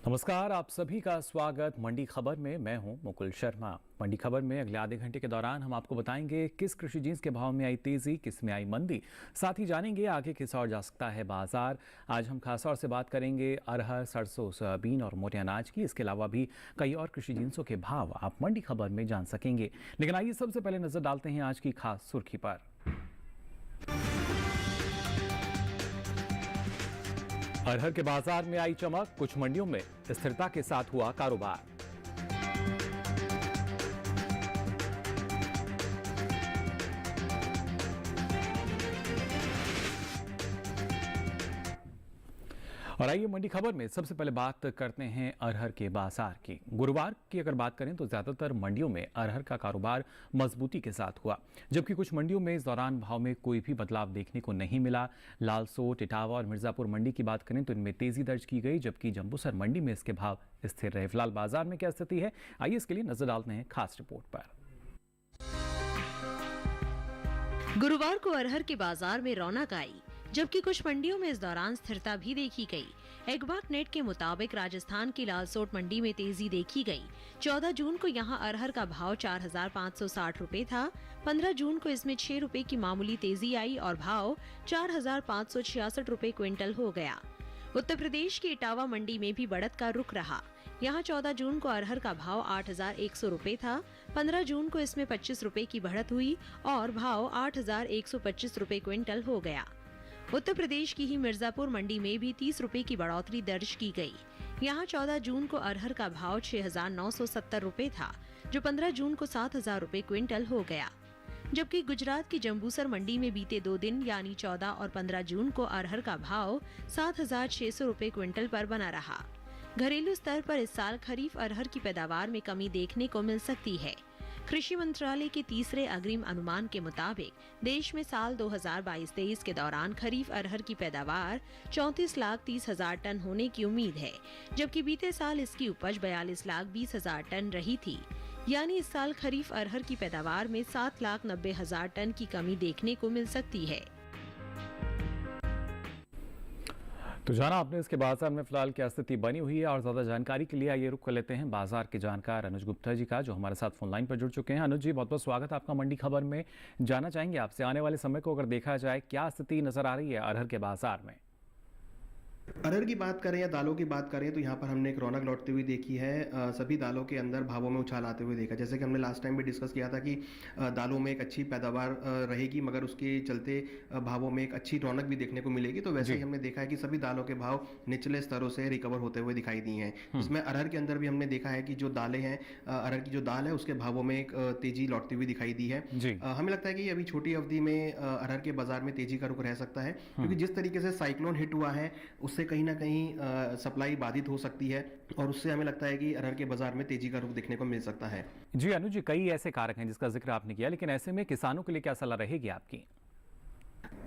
नमस्कार, आप सभी का स्वागत मंडी खबर में। मैं हूं मुकुल शर्मा। मंडी खबर में अगले आधे घंटे के दौरान हम आपको बताएंगे किस कृषि जिन्स के भाव में आई तेजी, किस में आई मंदी। साथ ही जानेंगे आगे किस ओर जा सकता है बाजार। आज हम खासतौर से बात करेंगे अरहर, सरसों, सोयाबीन और मोटे अनाज की। इसके अलावा भी कई और कृषि जिन्सों के भाव आप मंडी खबर में जान सकेंगे। लेकिन आइए सबसे पहले नजर डालते हैं आज की खास सुर्खी पर। अरहर के बाजार में आई चमक, कुछ मंडियों में स्थिरता के साथ हुआ कारोबार। और आइए मंडी खबर में सबसे पहले बात करते हैं अरहर के बाजार की। गुरुवार की अगर बात करें तो ज्यादातर मंडियों में अरहर का कारोबार मजबूती के साथ हुआ, जबकि कुछ मंडियों में इस दौरान भाव में कोई भी बदलाव देखने को नहीं मिला। लालसोट, इटावा और मिर्जापुर मंडी की बात करें तो इनमें तेजी दर्ज की गई, जबकि जंबूसर मंडी में इसके भाव स्थिर रहे। फिलहाल बाजार में क्या स्थिति है, आइए इसके लिए नजर डालते हैं खास रिपोर्ट पर। गुरुवार को अरहर के बाजार में रौनक आई, जबकि कुछ मंडियों में इस दौरान स्थिरता भी देखी गई। एग्बाक नेट के मुताबिक राजस्थान की लालसोट मंडी में तेजी देखी गई। 14 जून को यहां अरहर का भाव 4,560 रुपए था। 15 जून को इसमें 6 रुपए की मामूली तेजी आई और भाव 4,566 रुपए क्विंटल हो गया। उत्तर प्रदेश की इटावा मंडी में भी बढ़त का रुख रहा। यहाँ 14 जून को अरहर का भाव 8,100 रुपए था। 15 जून को इसमें 25 रुपए की बढ़त हुई और भाव 8,125 रुपए क्विंटल हो गया। उत्तर प्रदेश की ही मिर्जापुर मंडी में भी 30 रुपए की बढ़ोतरी दर्ज की गई। यहाँ 14 जून को अरहर का भाव 6,970 रुपए था, जो 15 जून को 7,000 रुपए क्विंटल हो गया। जबकि गुजरात की जंबूसर मंडी में बीते 2 दिन यानी 14 और 15 जून को अरहर का भाव 7,600 रुपए क्विंटल पर बना रहा। घरेलू स्तर पर इस साल खरीफ अरहर की पैदावार में कमी देखने को मिल सकती है। कृषि मंत्रालय के तीसरे अग्रिम अनुमान के मुताबिक देश में साल 2022-23 के दौरान खरीफ अरहर की पैदावार 34,30,000 टन होने की उम्मीद है, जबकि बीते साल इसकी उपज 42,20,000 टन रही थी। यानी इस साल खरीफ अरहर की पैदावार में 7,90,000 टन की कमी देखने को मिल सकती है। तो जाना आपने इसके बाजार में फिलहाल क्या स्थिति बनी हुई है, और ज्यादा जानकारी के लिए आइए रुक कर लेते हैं बाजार के जानकार अनुज गुप्ता जी का, जो हमारे साथ फोन लाइन पर जुड़ चुके हैं। अनुज जी, बहुत बहुत स्वागत आपका मंडी खबर में। जानना चाहेंगे आपसे आने वाले समय को अगर देखा जाए, क्या स्थिति नजर आ रही है अरहर के बाजार में? अरहर की बात करें या दालों की बात करें तो यहाँ पर हमने एक रौनक लौटती हुई देखी है। सभी दालों के अंदर भावों में उछाल आते हुए देखा। जैसे कि हमने लास्ट टाइम भी डिस्कस किया था कि दालों में एक अच्छी पैदावार रहेगी, मगर उसके चलते भावों में एक अच्छी रौनक भी देखने को मिलेगी। तो वैसे ही हमने देखा है कि सभी दालों के भाव निचले स्तरों से रिकवर होते हुए दिखाई दिए हैं। इसमें अरहर के अंदर भी हमने देखा है कि जो दालें हैं, अरहर की जो दाल है उसके भावों में एक तेजी लौटती हुई दिखाई दी है। हमें लगता है कि अभी छोटी अवधि में अरहर के बाजार में तेजी का रुख रह सकता है, क्योंकि जिस तरीके से साइक्लोन हिट हुआ है उससे कहीं ना कहीं सप्लाई बाधित हो सकती है, और उससे हमें लगता है कि अरहर के बाजार में तेजी का रुख देखने को मिल सकता है। जी अनुज जी, कई ऐसे कारक हैं जिसका जिक्र आपने किया, लेकिन ऐसे में किसानों के लिए क्या सलाह रहेगी आपकी?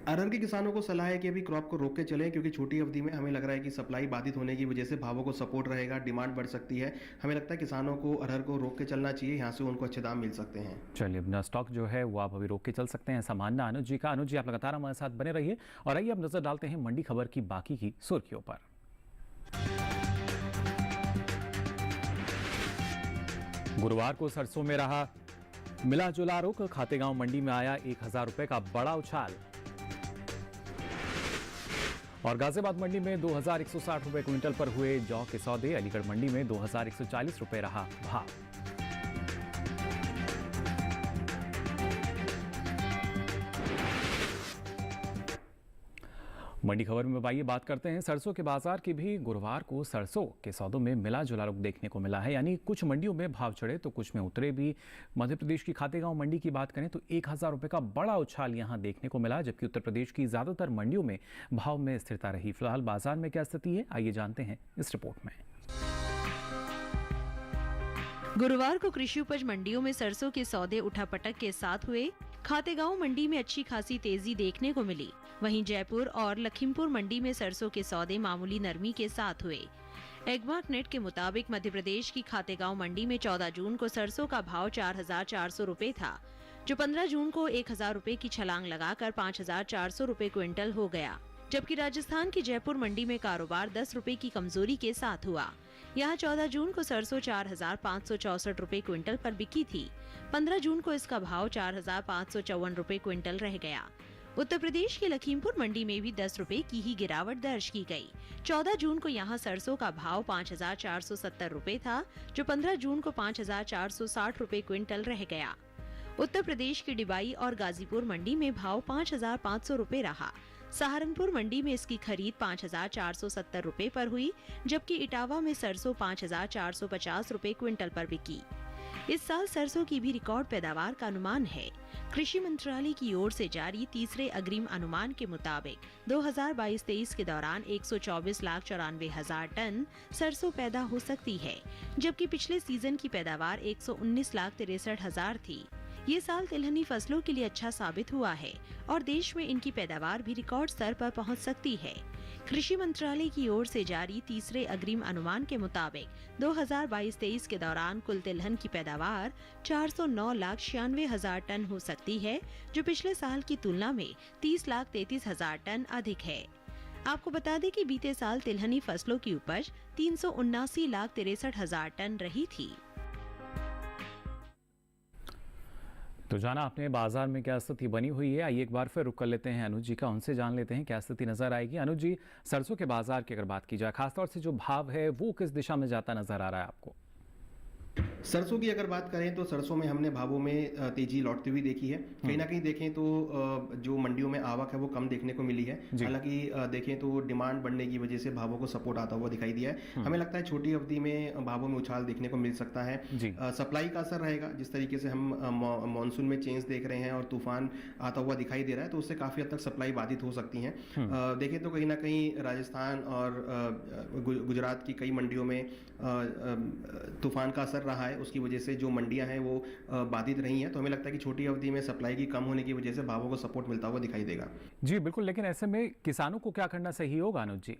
अरहर के किसानों को सलाह है कि अभी क्रॉप को रोक के चलें, क्योंकि छोटी अवधि में हमें लग रहा है कि सप्लाई बाधित होने की वजह से भावों को सपोर्ट रहेगा, डिमांड बढ़ सकती है। हमें लगता है किसानों को अरहर को रोक के चलना चाहिए, यहाँ से उनको अच्छे दाम मिल सकते हैं। चलिए, अपना स्टॉक जो है वो आप अभी रोक के चल सकते हैं, ऐसा मानना अनुज जी का। अनुज जी, आप लगातार हमारे साथ बने रहिए, और आइए अब नजर डालते हैं मंडी खबर की बाकी की सुर्खियों पर। गुरुवार को सरसों में रहा मिला जुला रुख। खातेगांव मंडी में आया 1,000 रुपए का बड़ा उछाल, और गाजियाबाद मंडी में 2,160 रुपए क्विंटल पर हुए जौ के सौदे। अलीगढ़ मंडी में 2,140 रुपए रहा भाव। मंडी खबर में आइए बात करते हैं सरसों के बाजार की भी। गुरुवार को सरसों के सौदों में मिला जुला रुख देखने को मिला है, यानी कुछ मंडियों में भाव चढ़े तो कुछ में उतरे भी। मध्य प्रदेश की खातेगांव मंडी की बात करें तो 1,000 रुपए का बड़ा उछाल यहां देखने को मिला, जबकि उत्तर प्रदेश की ज्यादातर मंडियों में भाव में स्थिरता रही। फिलहाल बाजार में क्या स्थिति है, आइए जानते हैं इस रिपोर्ट में। गुरुवार को कृषि उपज मंडियों में सरसों के सौदे उठापटक के साथ हुए। खातेगांव मंडी में अच्छी खासी तेजी देखने को मिली। वहीं जयपुर और लखीमपुर मंडी में सरसों के सौदे मामूली नरमी के साथ हुए। एग्बाक नेट के मुताबिक मध्य प्रदेश की खातेगांव मंडी में 14 जून को सरसों का भाव 4,400 रुपए था, जो 15 जून को 1,000 रुपए की छलांग लगाकर 5,400 रुपए क्विंटल हो गया। जबकि राजस्थान की जयपुर मंडी में कारोबार 10 रुपए की कमजोरी के साथ हुआ। यहाँ 14 जून को सरसों 4,564 रुपए क्विंटल पर बिकी थी। 15 जून को इसका भाव 4,554 रुपए क्विंटल रह गया। उत्तर प्रदेश की लखीमपुर मंडी में भी 10 रुपए की ही गिरावट दर्ज की गई। 14 जून को यहाँ सरसों का भाव 5,470 रुपए था, जो 15 जून को 5,460 रुपए क्विंटल रह गया। उत्तर प्रदेश की डिबाई और गाजीपुर मंडी में भाव 5,500 रुपए रहा। सहारनपुर मंडी में इसकी खरीद 5,470 रुपए पर हुई, जबकि इटावा में सरसों 5,450 रुपए क्विंटल पर बिकी। इस साल सरसों की भी रिकॉर्ड पैदावार का अनुमान है। कृषि मंत्रालय की ओर से जारी तीसरे अग्रिम अनुमान के मुताबिक 2022-23 के दौरान 124,94,000 टन सरसों पैदा हो सकती है, जबकि पिछले सीजन की पैदावार 119,63,000 थी। ये साल तिलहनी फसलों के लिए अच्छा साबित हुआ है और देश में इनकी पैदावार भी रिकॉर्ड स्तर पर पहुंच सकती है। कृषि मंत्रालय की ओर से जारी तीसरे अग्रिम अनुमान के मुताबिक 2022-23 के दौरान कुल तिलहन की पैदावार 409,96,000 टन हो सकती है, जो पिछले साल की तुलना में 30,33,000 टन अधिक है। आपको बता दें कि बीते साल तिलहनी फसलों की उपज 379,63,000 टन रही थी। तो जाना आपने बाजार में क्या स्थिति बनी हुई है। आइए एक बार फिर रुक कर लेते हैं अनुज जी का, उनसे जान लेते हैं क्या स्थिति नजर आएगी। अनुज जी, सरसों के बाजार की अगर बात की जाए, खासतौर से जो भाव है वो किस दिशा में जाता नजर आ रहा है आपको? सरसों की अगर बात करें तो सरसों में हमने भावों में तेजी लौटती हुई देखी है। कहीं ना कहीं देखें तो जो मंडियों में आवक है वो कम देखने को मिली है। हालांकि देखें तो डिमांड बढ़ने की वजह से भावों को सपोर्ट आता हुआ दिखाई दिया है। हमें लगता है छोटी अवधि में भावों में उछाल देखने को मिल सकता है। सप्लाई का असर रहेगा, जिस तरीके से हम मानसून में चेंज देख रहे हैं और तूफान आता हुआ दिखाई दे रहा है, तो उससे काफ़ी हद तक सप्लाई बाधित हो सकती है। देखें तो कहीं ना कहीं राजस्थान और गुजरात की कई मंडियों में तूफान का असर रहा है। उसकी वजह से जो मंडियां हैं वो बाधित रही हैं, तो हमें लगता है कि छोटी अवधि में सप्लाई की कम होने की वजह से भावों को सपोर्ट मिलता हुआ दिखाई देगा। जी बिल्कुल, लेकिन ऐसे में किसानों को क्या करना सही होगा अनुज जी?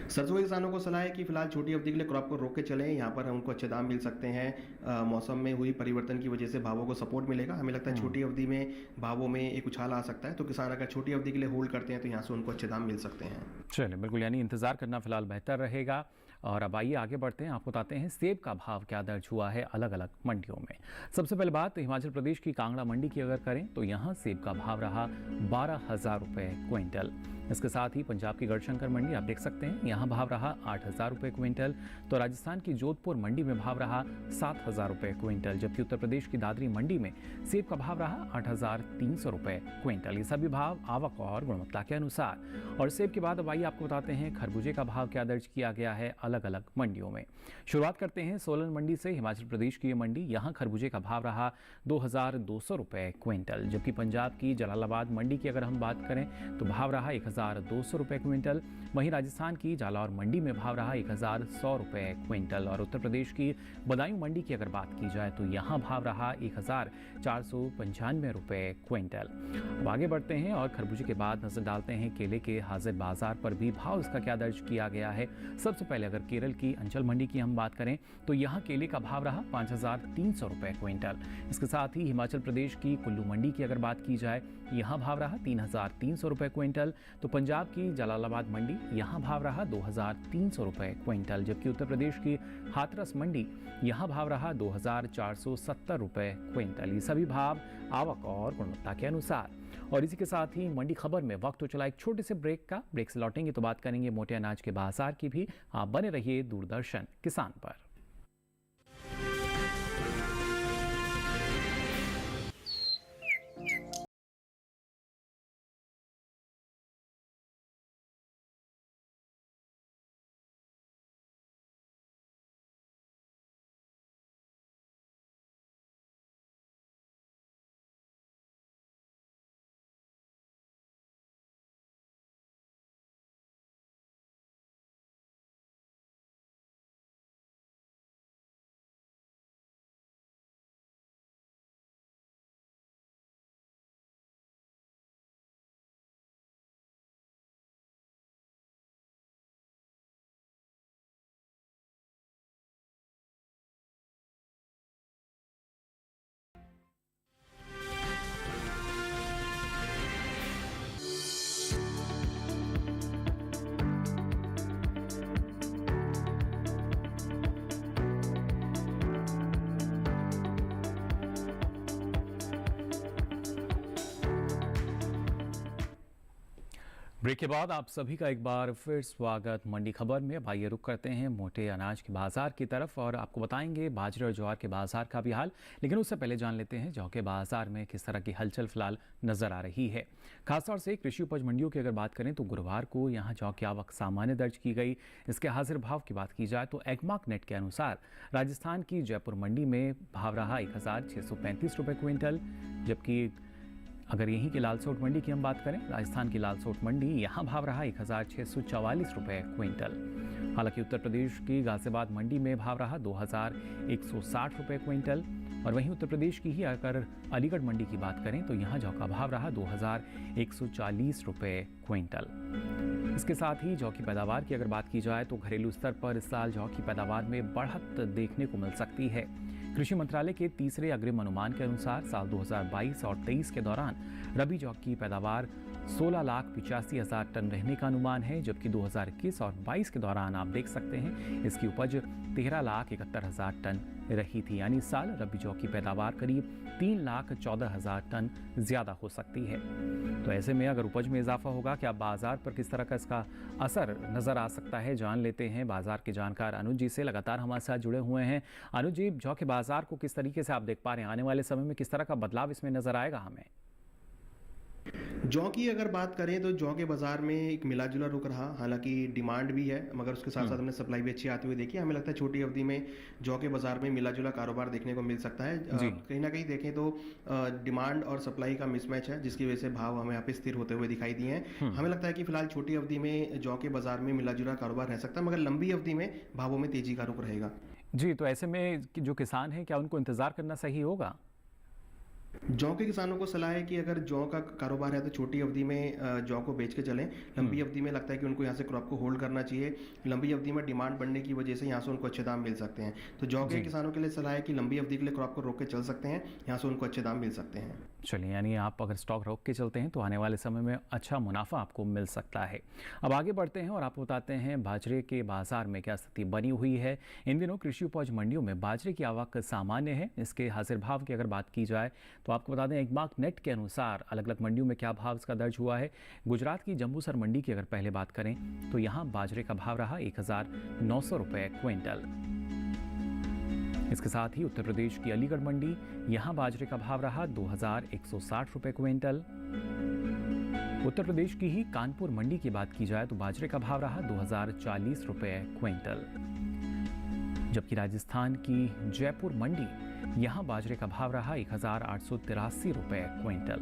सरसों के किसानों को सलाह है कि फिलहाल छोटी अवधि के लिए क्रॉप को रोक के चलें। यहाँ पर उनको अच्छे दाम मिल सकते हैं। मौसम में हुई परिवर्तन की वजह से भावों को सपोर्ट मिलेगा। हमें लगता है छोटी अवधि में भावों में एक उछाल आ सकता है, तो किसान अगर छोटी अवधि के लिए होल्ड करते हैं तो यहाँ से उनको अच्छे दाम मिल सकते हैं। चलिए बिल्कुल, यानी इंतजार करना फिलहाल बेहतर रहेगा। और अब आइए आगे बढ़ते हैं, आपको बताते हैं सेब का भाव क्या दर्ज हुआ है अलग अलग मंडियों में। सबसे पहले बात हिमाचल प्रदेश की कांगड़ा मंडी की अगर करें तो यहाँ सेब का भाव रहा 12,000 रुपये क्विंटल। इसके साथ ही पंजाब की गढ़शंकर मंडी आप देख सकते हैं, यहाँ भाव रहा 8,000 रुपये क्विंटल। तो राजस्थान की जोधपुर मंडी में भाव रहा 7,000 रुपये क्विंटल, जबकि उत्तर प्रदेश की दादरी मंडी में सेब का भाव रहा 8,300 रुपये क्विंटल। ये सभी भाव आवक और गुणवत्ता के अनुसार। और सेब के बाद अब आइए आपको बताते हैं खरबूजे का भाव क्या दर्ज किया गया है अलग अलग मंडियों में। शुरुआत करते हैं सोलन मंडी से। हिमाचल प्रदेश की ये मंडी, यहाँ खरबूजे का भाव रहा 2,200 रुपये क्विंटल, जबकि पंजाब की जलालाबाद मंडी की अगर हम बात करें तो भाव रहा 1,200 रुपये क्विंटल। वहीं राजस्थान की जालौर मंडी में भाव रहा 1,100 रुपये क्विंटल। और उत्तर प्रदेश की बदायूं मंडी की अगर बात की जाए तो यहाँ भाव रहा 1,495 रुपये क्विंटल। अब आगे बढ़ते हैं और खरबूजे के बाद नजर डालते हैं केले के हाजिर बाजार पर भी भाव इसका क्या दर्ज किया गया है। सबसे पहले अगर केरल की अंचल मंडी की हम बात करें तो यहाँ केले का भाव रहा 5,300 रुपये क्विंटल। इसके साथ ही हिमाचल प्रदेश की कुल्लू मंडी की अगर बात की जाए, यहाँ भाव रहा 3,300 रुपये क्विंटल। तो पंजाब की जलालाबाद मंडी, यहाँ भाव रहा 2,300 रुपये क्विंटल, जबकि उत्तर प्रदेश की हाथरस मंडी, यहाँ भाव रहा 2,470 रुपये क्विंटल। ये सभी भाव आवक और गुणवत्ता के अनुसार। और इसी के साथ ही मंडी खबर में वक्त हो चला एक छोटे से ब्रेक का। ब्रेक से लौटेंगे तो बात करेंगे मोटे अनाज के बाजार की भी। आप बने रहिए दूरदर्शन किसान पर। ब्रेक के बाद आप सभी का एक बार फिर स्वागत मंडी खबर में। अब आइए रुक करते हैं मोटे अनाज के बाजार की तरफ और आपको बताएंगे बाजरे और ज्वार के बाजार का भी हाल। लेकिन उससे पहले जान लेते हैं जौ के बाजार में किस तरह की हलचल फिलहाल नजर आ रही है। खासतौर से कृषि उपज मंडियों की अगर बात करें तो गुरुवार को यहां जौ की आवक सामान्य दर्ज की गई। इसके हाजिर भाव की बात की जाए तो एग्मार्क नेट के अनुसार राजस्थान की जयपुर मंडी में भाव रहा 1635 रुपये क्विंटल, जबकि अगर यहीं की लालसोट मंडी की हम बात करें, राजस्थान की लालसोट मंडी यहाँ भाव रहा 1644 रुपये क्विंटल। हालांकि उत्तर प्रदेश की गाजियाबाद मंडी में भाव रहा 2160 रुपये क्विंटल। और वहीं उत्तर प्रदेश की ही अगर अलीगढ़ मंडी की बात करें तो यहाँ जौ का भाव रहा 2140 रुपये क्विंटल। इसके साथ ही जौ की पैदावार की अगर बात की जाए तो घरेलू स्तर पर इस साल जौ की पैदावार में बढ़त देखने को मिल सकती है। कृषि मंत्रालय के तीसरे अग्रिम अनुमान के अनुसार साल 2022 और 23 के दौरान रबी जौ की पैदावार 16,85,000 टन रहने का अनुमान है, जबकि 2021 और 22 के दौरान आप देख सकते हैं इसकी उपज 13,71,000 टन रही थी। यानी इस साल रबी जौ की पैदावार करीब 3,14,000 टन ज्यादा हो सकती है। तो ऐसे में अगर उपज में इजाफा होगा, क्या बाजार पर किस तरह का इसका असर नजर आ सकता है, जान लेते हैं बाजार के जानकार अनुज जी से। लगातार हमारे साथ जुड़े हुए हैं। अनुज जी, जौ के बाजार को किस तरीके से आप देख पा रहे हैं? आने वाले समय में किस तरह का बदलाव इसमें नजर आएगा हमें? जौ की अगर बात करें तो जौ के बाजार में एक मिला जुला रुख रहा। हालांकि डिमांड भी है मगर उसके साथ साथ हमने सप्लाई भी अच्छी आती हुई देखी। हमें लगता है छोटी अवधि में जौ के बाजार में मिला जुला कारोबार देखने को मिल सकता है। कहीं ना कहीं देखें तो डिमांड और सप्लाई का मिसमैच है, जिसकी वजह से भाव हमें यहाँ पे स्थिर होते हुए दिखाई दिए हैं। हमें लगता है कि फिलहाल छोटी अवधि में जौ के बाजार में मिला जुला कारोबार रह सकता है, मगर लंबी अवधि में भावों में तेजी का रुख रहेगा। जी, तो ऐसे में जो किसान है क्या उनको इंतजार करना सही होगा? जौ के किसानों को सलाह है कि अगर जौ का कारोबार है तो छोटी अवधि में जौ को बेच के चलें। लंबी अवधि में लगता है कि उनको यहाँ से क्रॉप को होल्ड करना चाहिए। लंबी अवधि में डिमांड बढ़ने की वजह से यहाँ से उनको अच्छे दाम मिल सकते हैं। तो जौ के किसानों के लिए सलाह है कि लंबी अवधि के लिए क्रॉप को रोक के चल सकते हैं, यहाँ से उनको अच्छे दाम मिल सकते हैं। चलिए, यानी आप अगर स्टॉक रोक के चलते हैं तो आने वाले समय में अच्छा मुनाफा आपको मिल सकता है। अब आगे बढ़ते हैं और आपको बताते हैं बाजरे के बाजार में क्या स्थिति बनी हुई है। इन दिनों कृषि उपज मंडियों में बाजरे की आवक सामान्य है। इसके हाजिर भाव की अगर बात की जाए तो आपको बता दें एग्मार्क नेट के अनुसार अलग अलग मंडियों में क्या भाव इसका दर्ज हुआ है। गुजरात की जम्बूसर मंडी की अगर पहले बात करें तो यहाँ बाजरे का भाव रहा 1,900 रुपये क्विंटल। इसके साथ ही उत्तर प्रदेश की अलीगढ़ मंडी, यहां बाजरे का भाव रहा 2,160 रुपये क्विंटल। उत्तर प्रदेश की ही कानपुर मंडी की बात की जाए तो बाजरे का भाव रहा 2,040 रुपये क्विंटल। जबकि राजस्थान की जयपुर मंडी, यहां बाजरे का भाव रहा 1,883 रुपये क्विंटल।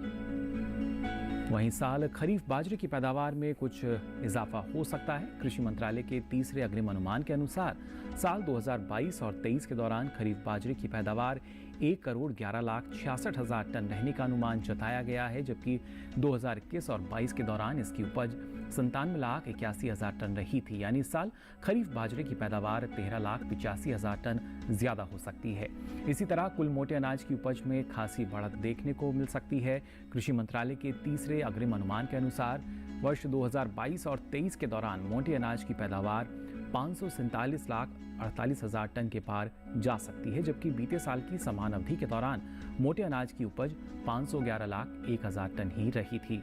वहीं साल खरीफ बाजरे की पैदावार में कुछ इजाफा हो सकता है। कृषि मंत्रालय के तीसरे अग्रिम अनुमान के अनुसार साल 2022 और 23 के दौरान खरीफ बाजरे की पैदावार 1,11,66,000 टन रहने का अनुमान जताया गया है, जबकि 2021 और 22 के दौरान इसकी उपज 97,81,000 टन रही थी। यानी इस साल खरीफ बाजरे की पैदावार 13,85,000 टन ज्यादा हो सकती है। इसी तरह कुल मोटे अनाज की उपज में खासी बढ़त देखने को मिल सकती है। कृषि मंत्रालय के तीसरे अग्रिम अनुमान के अनुसार वर्ष 2022 और 23 के दौरान मोटे अनाज की पैदावार 547,48,000 टन के पार जा सकती है, जबकि बीते साल की समान अवधि के दौरान मोटे अनाज की उपज 511,01,000 टन ही रही थी।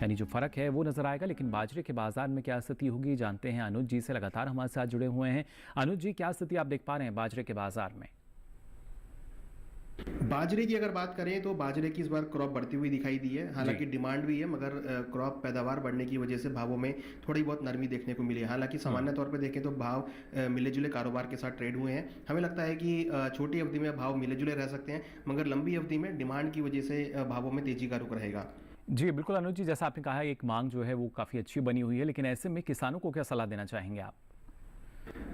यानी जो फर्क है वो नजर आएगा। लेकिन बाजरे के बाजार में क्या स्थिति होगी, जानते हैं अनुज जी से। लगातार हमारे साथ जुड़े हुए हैं। अनुज जी, क्या स्थिति आप देख पा रहे हैं बाजरे के बाजार में? बाजरे की अगर बात करें तो बाजरे की इस बार क्रॉप बढ़ती हुई दिखाई दी है। हालांकि डिमांड भी है, मगर क्रॉप पैदावार बढ़ने की वजह से भावों में थोड़ी बहुत नरमी देखने को मिली है। हालांकि सामान्य तौर पे देखें तो भाव मिले जुले कारोबार के साथ ट्रेड हुए हैं। हमें लगता है कि छोटी अवधि में भाव मिले जुले रह सकते हैं, मगर लंबी अवधि में डिमांड की वजह से भावों में तेजी का रुख रहेगा। जी बिल्कुल अनुज जी, जैसा आपने कहा एक मांग जो है वो काफ़ी अच्छी बनी हुई है, लेकिन ऐसे में किसानों को क्या सलाह देना चाहेंगे आप?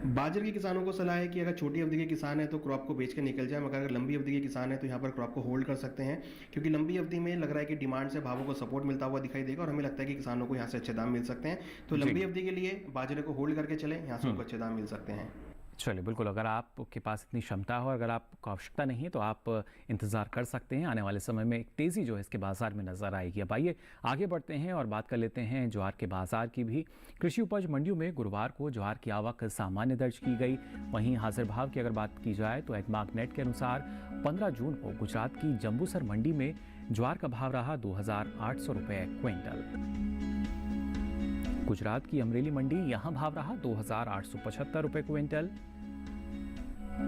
बाजरे के किसानों को सलाह है कि अगर छोटी अवधि के किसान है तो क्रॉप को बेच के निकल जाए, मगर अगर लंबी अवधि के किसान है तो यहाँ पर क्रॉप को होल्ड कर सकते हैं, क्योंकि लंबी अवधि में लग रहा है कि डिमांड से भावों को सपोर्ट मिलता हुआ दिखाई देगा और हमें लगता है कि किसानों को यहाँ से अच्छे दाम मिल सकते हैं। तो लंबी अवधि के लिए बाजरे को होल्ड करके चले, यहाँ से उनको अच्छे दाम मिल सकते हैं। चलिए बिल्कुल, अगर आपके पास इतनी क्षमता हो, अगर आपको आवश्यकता नहीं है तो आप इंतज़ार कर सकते हैं। आने वाले समय में एक तेज़ी जो है इसके बाज़ार में नज़र आएगी। अब आइए आगे बढ़ते हैं और बात कर लेते हैं ज्वार के बाज़ार की भी। कृषि उपज मंडियों में गुरुवार को ज्वार की आवक सामान्य दर्ज की गई। वहीं हाजिर भाव की अगर बात की जाए तो एग्मार्क नेट के अनुसार 15 जून को गुजरात की जम्बूसर मंडी में ज्वार का भाव रहा 2,800 रुपये क्विंटल। गुजरात की अमरेली मंडी यहां भाव रहा 2,875 रुपए क्विंटल,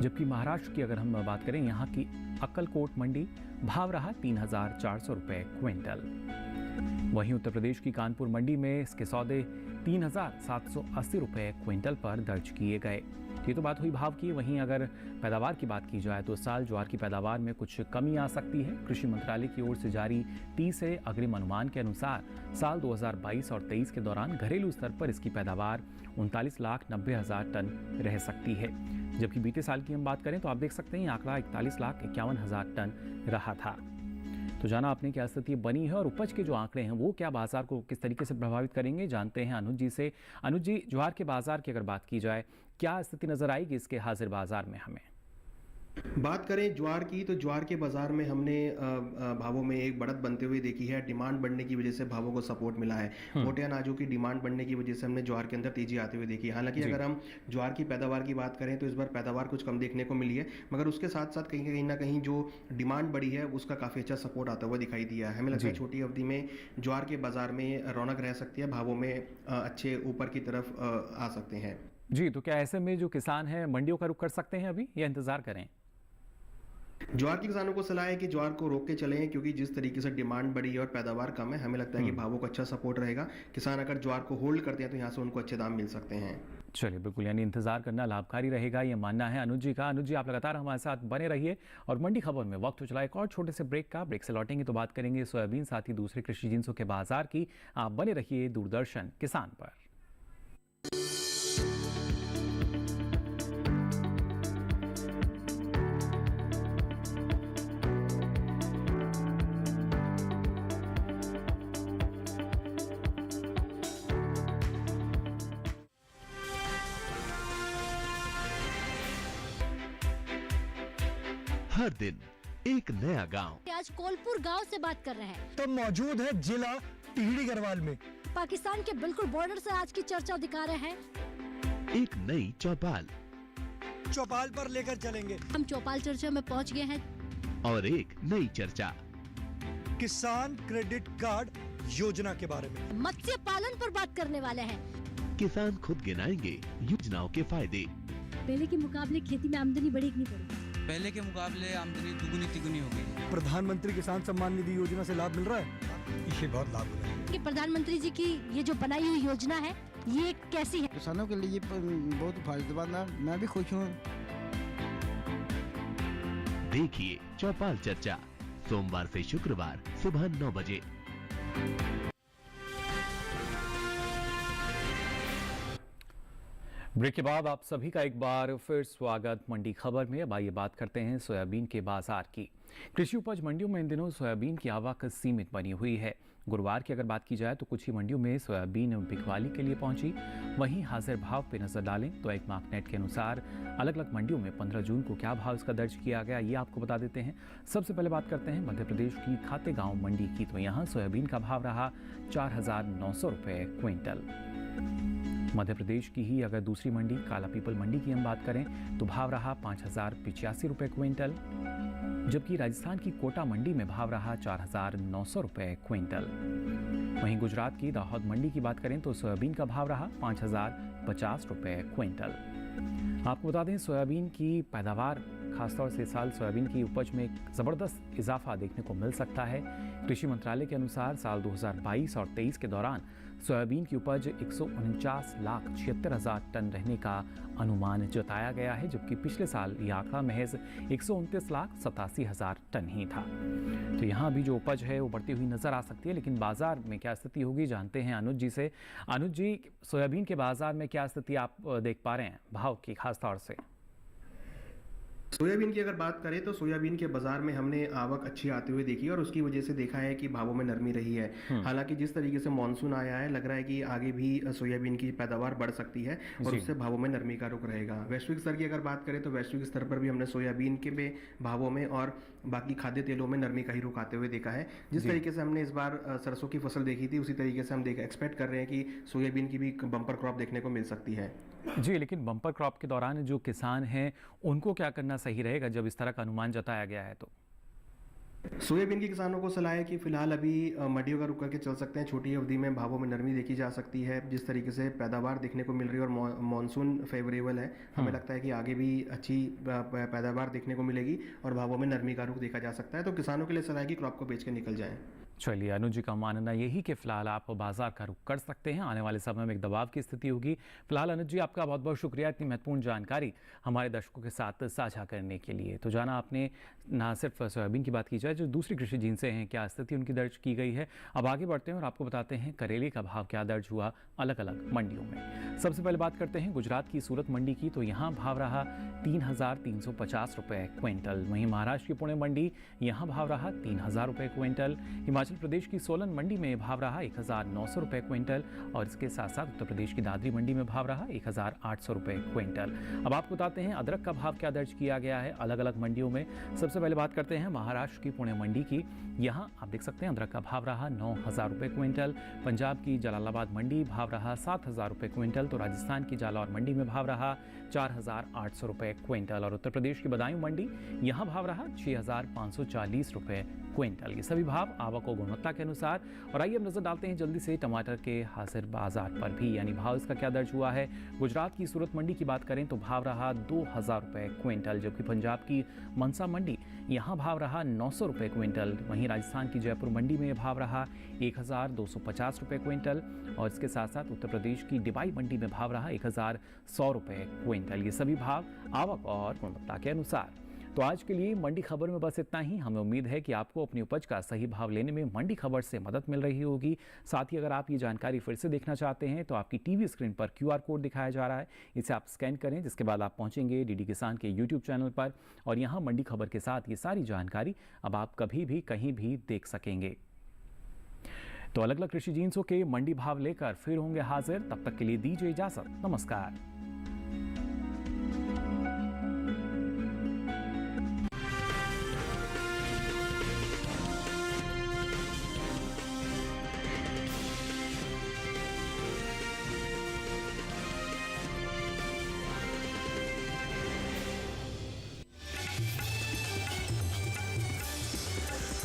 जबकि महाराष्ट्र की अगर हम बात करें यहां की अक्कलकोट मंडी भाव रहा 3,400 रुपए क्विंटल। वहीं उत्तर प्रदेश की कानपुर मंडी में इसके सौदे 3,780 रुपए क्विंटल पर दर्ज किए गए। ये तो बात हुई भाव की। वहीं अगर पैदावार की बात की जाए तो इस साल ज्वार की पैदावार में कुछ कमी आ सकती है। कृषि मंत्रालय की ओर से जारी 30 से अग्रिम अनुमान के अनुसार साल 2022 और 23 के दौरान घरेलू स्तर पर इसकी पैदावार 39,90,000 टन रह सकती है, जबकि बीते साल की हम बात करें तो आप देख सकते हैं ये आंकड़ा 41,51,000 टन रहा था। तो जाना आपने क्या स्थिति बनी है और उपज के जो आंकड़े हैं वो क्या बाजार को किस तरीके से प्रभावित करेंगे, जानते हैं अनुज जी से। अनुज जी, ज्वार के बाजार की अगर बात की जाए क्या स्थिति नजर आएगी इसके हाजिर बाजार में हमें? बात करें ज्वार की तो ज्वार के बाजार में हमने भावों में एक बढ़त बनते हुए देखी है। डिमांड बढ़ने की वजह से भावों को सपोर्ट मिला है। मोटे अनाजों की डिमांड बढ़ने की वजह से हमने ज्वार के अंदर तेजी आते हुए देखी है। हालांकि अगर हम ज्वार की पैदावार की बात करें तो इस बार पैदावार कुछ कम देखने को मिली है, मगर उसके साथ साथ कहीं ना कहीं जो डिमांड बढ़ी है उसका काफ़ी अच्छा सपोर्ट आता हुआ दिखाई दिया है। हमें लगता है छोटी अवधि में ज्वार के बाजार में रौनक रह सकती है, भावों में अच्छे ऊपर की तरफ आ सकते हैं। जी, तो क्या ऐसे में जो किसान हैं मंडियों का रुख कर सकते हैं अभी या इंतजार करें? ज्वार के किसानों को सलाह है कि ज्वार को रोक के चलें, क्योंकि जिस तरीके से डिमांड बढ़ी है और पैदावार कम है, हमें लगता है कि भावों को अच्छा सपोर्ट रहेगा। किसान अगर ज्वार को होल्ड करते हैं तो यहाँ से उनको अच्छे दाम मिल सकते हैं। चलिए, बिल्कुल, यानी इंतजार करना लाभकारी रहेगा, ये मानना है अनुज जी का। अनुज जी, आप लगातार हमारे साथ बने रहिए और मंडी खबर में वक्त हो चला एक और छोटे से ब्रेक का। ब्रेक से लौटेंगे तो बात करेंगे सोयाबीन साथ ही दूसरे कृषि जिन्सों के बाजार की। आप बने रहिए दूरदर्शन किसान पर। हर दिन एक नया गांव। आज कोलपुर गांव से बात कर रहे हैं। तो मौजूद है जिला टिहरी गढ़वाल में। पाकिस्तान के बिल्कुल बॉर्डर से आज की चर्चा दिखा रहे हैं। एक नई चौपाल चौपाल पर लेकर चलेंगे। हम चौपाल चर्चा में पहुंच गए हैं और एक नई चर्चा किसान क्रेडिट कार्ड योजना के बारे में। मत्स्य पालन पर बात करने वाले हैं। किसान खुद गिनाएंगे योजनाओं के फायदे। पहले के मुकाबले खेती में आमदनी बढ़ी कि नहीं बढ़ी? पहले के मुकाबले आमदनी दुगुनी तिगुनी हो गई। प्रधानमंत्री किसान सम्मान निधि योजना से लाभ मिल रहा है, इसे बहुत लाभ हो रहा है। कि प्रधानमंत्री जी की ये जो बनाई हुई योजना है ये कैसी है? किसानों के लिए बहुत फायदेमंद है, मैं भी खुश हूँ। देखिए चौपाल चर्चा सोमवार से शुक्रवार सुबह 9 बजे। ब्रेक के बाद आप सभी का एक बार फिर स्वागत मंडी खबर में। अब आइए बात करते हैं सोयाबीन के बाजार की। कृषि उपज मंडियों में इन दिनों सोयाबीन की आवक सीमित बनी हुई है। गुरुवार की अगर बात की जाए तो कुछ ही मंडियों में सोयाबीन बिकवाली के लिए पहुंची। वहीं हाजिर भाव पे नजर डालें तो एक मार्कनेट के अनुसार अलग अलग मंडियों में 15 जून को क्या भाव इसका दर्ज किया गया ये आपको बता देते हैं। सबसे पहले बात करते हैं मध्य प्रदेश की खातेगांव मंडी की। तो यहाँ सोयाबीन का भाव रहा 4,900 रुपये क्विंटल। मध्य प्रदेश की ही अगर दूसरी मंडी काला पीपल मंडी की हम बात करें तो भाव रहा 5,085 रुपये क्विंटल, जबकि राजस्थान की कोटा मंडी में भाव रहा 4,900 रुपये क्विंटल। वहीं गुजरात की दाहोद मंडी की बात करें तो सोयाबीन का भाव रहा 5,050 रुपये क्विंटल। आपको बता दें सोयाबीन की पैदावार खासतौर से इस साल सोयाबीन की उपज में एक ज़बरदस्त इजाफा देखने को मिल सकता है। कृषि मंत्रालय के अनुसार साल 2022 और 23 के दौरान सोयाबीन की उपज 149,76,000 टन रहने का अनुमान जताया गया है, जबकि पिछले साल ये आंकड़ा महज 129,87,000 टन ही था। तो यहाँ भी जो उपज है वो बढ़ती हुई नजर आ सकती है, लेकिन बाजार में क्या स्थिति होगी जानते हैं अनुज जी से। अनुज जी, सोयाबीन के बाजार में क्या स्थिति आप देख पा रहे हैं भाव की खास तौर से? सोयाबीन की अगर बात करें तो सोयाबीन के बाजार में हमने आवक अच्छी आते हुए देखी और उसकी वजह से देखा है कि भावों में नरमी रही है। हालांकि जिस तरीके से मानसून आया है लग रहा है कि आगे भी सोयाबीन की पैदावार बढ़ सकती है और उससे भावों में नरमी का रुख रहेगा। वैश्विक स्तर की अगर बात करें तो वैश्विक स्तर पर भी हमने सोयाबीन के भावों में और बाकी खाद्य तेलों में नरमी का ही रुख आते हुए देखा है। जिस तरीके से हमने इस बार सरसों की फसल देखी थी उसी तरीके से हम एक्सपेक्ट कर रहे हैं कि सोयाबीन की भी बम्पर क्रॉप देखने को मिल सकती है। जी, लेकिन बम्पर क्रॉप के दौरान जो किसान हैं उनको क्या करना सही रहेगा जब इस तरह का अनुमान जताया गया है? तो सोयाबीन के किसानों को सलाह है कि फिलहाल अभी मंडियों का रुक करके चल सकते हैं। छोटी अवधि में भावों में नरमी देखी जा सकती है। जिस तरीके से पैदावार देखने को मिल रही है और मॉनसून फेवरेबल है, हमें लगता है कि आगे भी अच्छी पैदावार देखने को मिलेगी और भावों में नरमी का रुख देखा जा सकता है। तो किसानों के लिए सलाह है कि क्रॉप को बेच के निकल जाएं। चलिए, अनुज जी का मानना यही कि फिलहाल आप बाजार का रुख कर सकते हैं। आने वाले समय में एक दबाव की स्थिति होगी। फिलहाल अनुज जी, आपका बहुत बहुत शुक्रिया इतनी महत्वपूर्ण जानकारी हमारे दर्शकों के साथ साझा करने के लिए। तो जाना आपने ना सिर्फ सोयाबीन की बात की जाए, जो दूसरी कृषि जिनसे हैं क्या स्थिति उनकी दर्ज की गई है। अब आगे बढ़ते हैं और आपको बताते हैं करेले का भाव क्या दर्ज हुआ अलग अलग मंडियों में। सबसे पहले बात करते हैं गुजरात की सूरत मंडी की, तो यहाँ भाव रहा 3,350 रुपये क्विंटल। वहीं महाराष्ट्र की पुणे मंडी, यहाँ भाव रहा 3,000 रुपये क्विंटल। हिमाचल प्रदेश की सोलन मंडी में भाव रहा 1,900 रुपये क्विंटल और इसके साथ साथ उत्तर प्रदेश की दादरी मंडी में भाव रहा 1,800 रुपये क्विंटल। अब आपको बताते हैं अदरक का भाव क्या दर्ज किया गया है अलग अलग मंडियों में। सबसे पहले बात करते हैं महाराष्ट्र की पुणे मंडी की। यहाँ आप देख सकते हैं अदरक का भाव रहा 9,000 रुपये क्विंटल। पंजाब की जलालाबाद मंडी भाव रहा 7,000 रुपये क्विंटल। तो राजस्थान की जालौर मंडी में भाव रहा 4,800 रुपये क्विंटल और उत्तर प्रदेश की बदायूं मंडी, यहाँ भाव रहा 6,540 रुपये क्विंटल। ये सभी भाव आवक और गुणवत्ता के अनुसार। और आइए अब नजर डालते हैं जल्दी से टमाटर के हाजिर बाजार पर भी, यानी भाव इसका क्या दर्ज हुआ है। गुजरात की सूरत मंडी की बात करें तो भाव रहा 2,000 रुपये क्विंटल, जबकि पंजाब की मनसा मंडी, यहाँ भाव रहा 900 रुपये क्विंटल। वहीं राजस्थान की जयपुर मंडी में भाव रहा 1,250 रुपये क्विंटल और इसके साथ साथ उत्तर प्रदेश की डिबाई मंडी में भाव रहा 1,100 रुपये क्विंटल। ये सभी भाव आवक और गुणवत्ता के अनुसार। तो आज के लिए मंडी खबर में बस इतना ही। हमें उम्मीद है कि आपको अपनी उपज का सही भाव लेने में मंडी खबर से मदद मिल रही होगी। साथ ही अगर आप ये जानकारी फिर से देखना चाहते हैं तो आपकी टीवी स्क्रीन पर QR कोड दिखाया जा रहा है, इसे आप स्कैन करें, जिसके बाद आप पहुंचेंगे DD किसान के YouTube चैनल पर और यहाँ मंडी खबर के साथ ये सारी जानकारी अब आप कभी भी कहीं भी देख सकेंगे। तो अलग अलग कृषि जिन्सों के मंडी भाव लेकर फिर होंगे हाजिर, तब तक के लिए दीजिए इजाजत, नमस्कार।